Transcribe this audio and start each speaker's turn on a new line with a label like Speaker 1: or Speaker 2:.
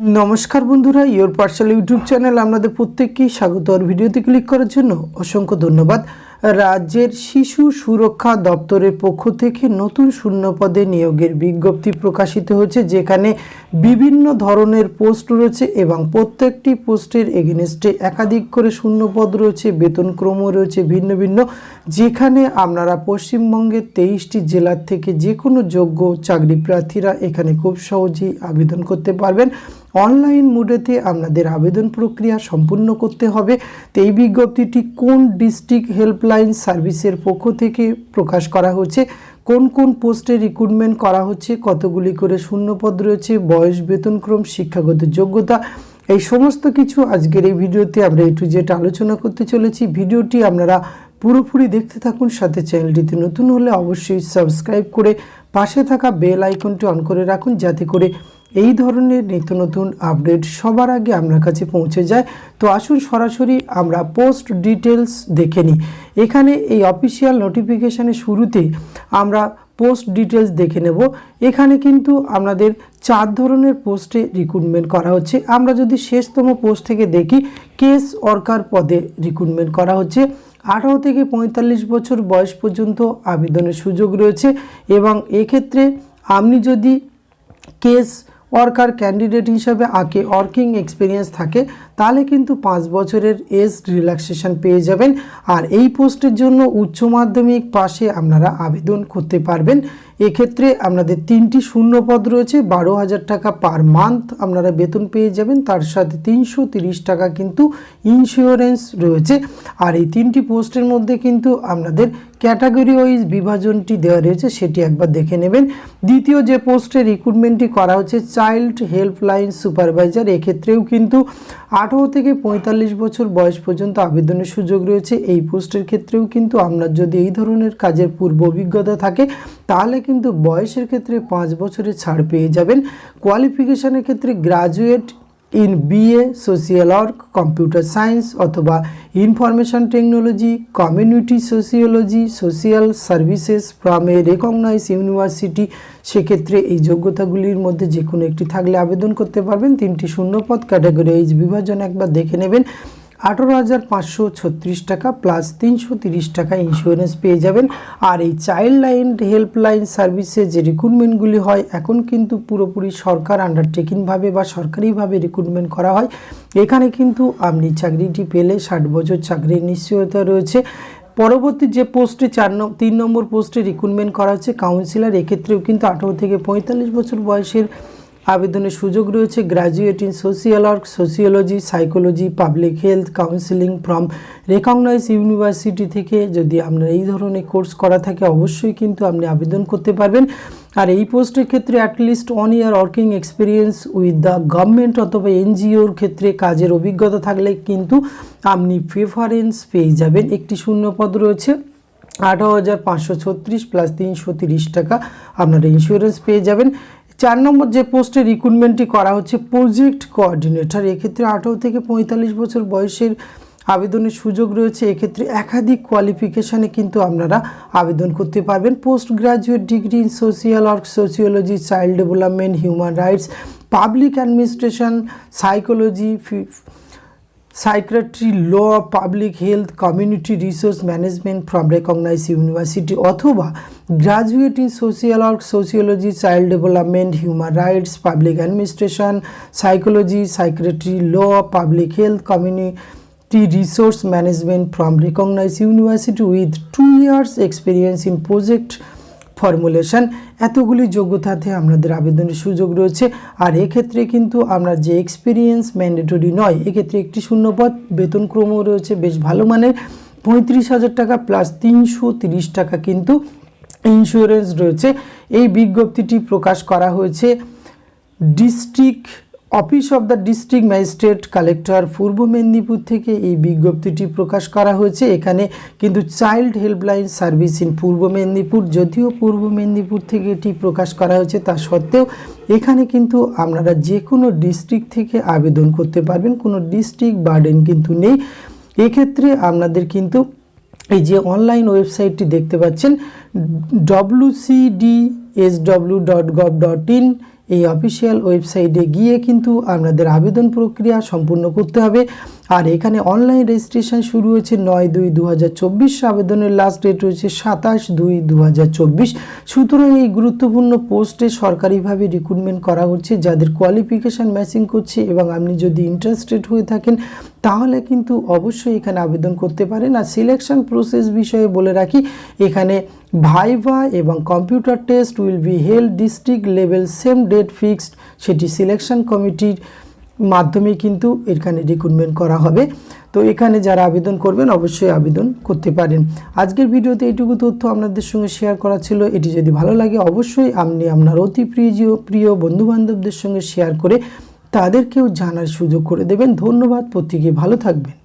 Speaker 1: নমস্কার বন্ধুরা, your personal YouTube channel আপনাদের প্রত্যেককেই স্বাগত। আর ভিডিওতে ক্লিক করার জন্য অসংখ্য ধন্যবাদ। রাজ্যের শিশু সুরক্ষা দপ্তরের পক্ষ থেকে নতুন শূন্যপদে নিয়োগের বিজ্ঞপ্তি প্রকাশিত হয়েছে, যেখানে বিভিন্ন ধরনের পোস্ট রয়েছে এবং প্রত্যেকটি পোস্টের এগেনস্টে একাধিক করে শূন্যপদ রয়েছে, বেতনক্রমও রয়েছে ভিন্ন ভিন্ন, যেখানে আপনারা পশ্চিমবঙ্গের 23টি জেলার থেকে যে কোনো যোগ্য চাকরি প্রার্থীরা এখানে খুব সহজেই আবেদন করতে পারবেন। অনলাইন মোডেতে আপনাদের আবেদন প্রক্রিয়া সম্পূর্ণ করতে হবে। তো এই বিজ্ঞপ্তিটি কোন ডিস্ট্রিক্ট হেল্পলাইন সার্ভিসের পক্ষ থেকে প্রকাশ করা হচ্ছে, কোন কোন পোস্টে রিক্রুটমেন্ট করা হচ্ছে, কতগুলি করে শূন্যপদ রয়েছে, বয়স, বেতনক্রম, শিক্ষাগত যোগ্যতা, এই সমস্ত কিছু আজকের এই ভিডিওতে আমরা একটু যেটা আলোচনা করতে চলেছি। ভিডিওটি আপনারা পুরোপুরি দেখতে থাকুন। সাথে চ্যানেলটিতে নতুন হলে অবশ্যই সাবস্ক্রাইব করে পাশে থাকা বেল আইকনটি অন করে রাখুন, যাতে করে এই ধরনের নিত্য নতুন আপডেট সবার আগে আপনার কাছে পৌঁছে যায়। তো আসুন সরাসরি আমরা পোস্ট ডিটেলস দেখে নিই। এখানে এই অফিসিয়াল নোটিফিকেশানের শুরুতে আমরা পোস্ট ডিটেলস দেখে নেব। এখানে কিন্তু আপনাদের 4 ধরনের পোস্টে রিক্রুটমেন্ট করা হচ্ছে। আমরা যদি শেষতম পোস্ট থেকে দেখি, কেস ওয়ার্কার পদে রিক্রুটমেন্ট করা হচ্ছে। 18 থেকে 45 বছর বয়স পর্যন্ত আবেদনের সুযোগ রয়েছে এবং এক্ষেত্রে আপনি যদি কেস ওয়ার্কার ক্যান্ডিডেট হিসাবে আগে ওয়ার্কিং এক্সপিরিয়েন্স থাকে, তাহলে কিন্তু 5 বছরের এজ রিল্যাক্সেশন পেয়ে যাবেন। আর এই পোস্টের জন্য উচ্চ মাধ্যমিক পাশে আপনারা আবেদন করতে পারবেন। এক্ষেত্রে আপনাদের 3টি শূন্যপদ রয়েছে। 12,000 টাকা পার মান্থ আপনারা বেতন পেয়ে যাবেন, তার সাথে 330 টাকা কিন্তু ইন্স্যুরেন্স রয়েছে। আর এই 3টি পোস্টের মধ্যে কিন্তু আপনাদের ক্যাটাগরি ওয়াইজ বিভাজনটি দেওয়া রয়েছে, সেটি একবার দেখে নেবেন। দ্বিতীয় যে পোস্টে রিক্রুটমেন্টটি করা হচ্ছে চাইল্ড হেল্পলাইন সুপারভাইজার, এক্ষেত্রেও কিন্তু 18 থেকে 45 বছর বয়স পর্যন্ত আবেদনের সুযোগ রয়েছে। এই পোস্টের ক্ষেত্রেও কিন্তু আপনার যদি এই ধরনের কাজের পূর্ব অভিজ্ঞতা থাকে, তাহলে কিন্তু বয়সের ক্ষেত্রে 5 বছরের ছাড় পেয়ে যাবেন। কোয়ালিফিকেশনের ক্ষেত্রে graduate in BA social work, computer science অথবা information technology, community sociology, social services from a recognise university, সেক্ষেত্রে এই যোগ্যতাগুলির মধ্যে যে কোনো একটি থাকলে আবেদন করতে পারবেন। 3টি শূন্যপদ, ক্যাটাগরি ওয়াইজ বিভাজন একবার দেখে নেবেন। 18,536 টাকা প্লাস 330 টাকা ইন্স্যুরেন্স পেয়ে যাবেন। আর এই চাইল্ড লাইন হেল্পলাইন সার্ভিসে যে রিক্রুটমেন্টগুলি হয়, এখন কিন্তু পুরোপুরি সরকার আন্ডারটেকিংভাবে বা সরকারিভাবে রিক্রুটমেন্ট করা হয়। এখানে কিন্তু আপনি চাকরিটি পেলে 60 বছর চাকরির নিশ্চয়তা রয়েছে। পরবর্তী যে পোস্টে 3 নম্বর পোস্টে রিক্রুটমেন্ট করা হচ্ছে কাউন্সিলর, এক্ষেত্রেও কিন্তু 18 থেকে 45 বছর বয়সের আবেদনের সুযোগ রয়েছে। Graduate in social work, sociology, psychology, public health, counselling from recognise university থেকে যদি আপনার এই ধরনের কোর্স করা থাকে, অবশ্যই কিন্তু আপনি আবেদন করতে পারবেন। আর এই পোস্টের ক্ষেত্রে at least 1 year working experience with the government অথবা এনজিওর ক্ষেত্রে কাজের অভিজ্ঞতা থাকলে কিন্তু আপনি প্রেফারেন্স পেয়ে যাবেন। একটি শূন্যপদ রয়েছে, 18,536 প্লাস 330 টাকা আপনারা ইন্স্যুরেন্স পেয়ে যাবেন। 4 নম্বর যে পোস্টে রিক্রুটমেন্টটি করা হচ্ছে প্রজেক্ট কোঅর্ডিনেটর, এক্ষেত্রে 18 থেকে 45 বছর বয়সের আবেদনের সুযোগ রয়েছে। এক্ষেত্রে একাধিক কোয়ালিফিকেশানে কিন্তু আপনারা আবেদন করতে পারবেন। Post graduate degree in social work, sociology, child development, human rights, public administration, psychology, psychiatry, law, public health, community resource management from recognise university, অথবা graduate in social work, sociology, child development, human rights, public administration, psychology, psychiatry, law, public health, community resource management from recognise university with 2 years experience in project formulation, এতগুলি যোগ্যতাতে আপনাদের আবেদনের সুযোগ রয়েছে। আর এক্ষেত্রে কিন্তু আপনার যে এক্সপিরিয়েন্স ম্যান্ডেটরি নয়, এক্ষেত্রে একটি শূন্যপদ, বেতনক্রমও রয়েছে বেশ ভালো মানের, 35,000 টাকা প্লাস 330 টাকা কিন্তু ইন্স্যুরেন্স রয়েছে। এই বিজ্ঞপ্তিটি প্রকাশ করা হয়েছে district office of the district magistrate collector পূর্ব মেদিনীপুর থেকে এই বিজ্ঞপ্তিটি প্রকাশ করা হয়েছে। এখানে কিন্তু চাইল্ড হেল্পলাইন সার্ভিস ইন পূর্ব মেদিনীপুর, যদিও পূর্ব মেদিনীপুর থেকে এটি প্রকাশ করা হয়েছে, তা সত্ত্বেও এখানে কিন্তু আপনারা যে কোনো ডিস্ট্রিক্ট থেকে আবেদন করতে পারবেন, কোনো ডিস্ট্রিক্ট বার্ডেন কিন্তু নেই। এক্ষেত্রে আপনাদের কিন্তু এই যে অনলাইন ওয়েবসাইটটি দেখতে পাচ্ছেন wcdsw.gov.in, এই অফিসিয়াল ওয়েবসাইটে গিয়ে কিন্তু আপনাদের আবেদন প্রক্রিয়া সম্পূর্ণ করতে হবে। আর এখানে অনলাইন রেজিস্ট্রেশন শুরু হয়েছে 9/2/2024, আবেদনের লাস্ট ডেট রয়েছে 27/2/2024। সুতরাং এই গুরুত্বপূর্ণ পোস্টে সরকারিভাবে রিক্রুটমেন্ট করা হচ্ছে, যাদের কোয়ালিফিকেশান ম্যাচিং করছে এবং আপনি যদি ইন্টারেস্টেড হয়ে থাকেন তাহলে কিন্তু অবশ্যই এখানে আবেদন করতে পারেন। আর সিলেকশন প্রসেস বিষয়ে বলে রাখি, এখানে ভাইভা এবং computer test will be held district level, same date fixed, সেটি সিলেকশন কমিটির মাধ্যমে কিন্তু এখানে রিক্রুটমেন্ট করা হবে। তো এখানে যারা আবেদন করবেন অবশ্যই আবেদন করতে পারেন। আজকের ভিডিওতে এইটুকু তথ্য আপনাদের সঙ্গে শেয়ার করা ছিল। এটি যদি ভালো লাগে অবশ্যই আপনি আপনার অতি প্রিয় বন্ধুবান্ধবদের সঙ্গে শেয়ার করে তাদেরকেও জানার সুযোগ করে দেবেন। ধন্যবাদ, প্রত্যেকে ভালো থাকবেন।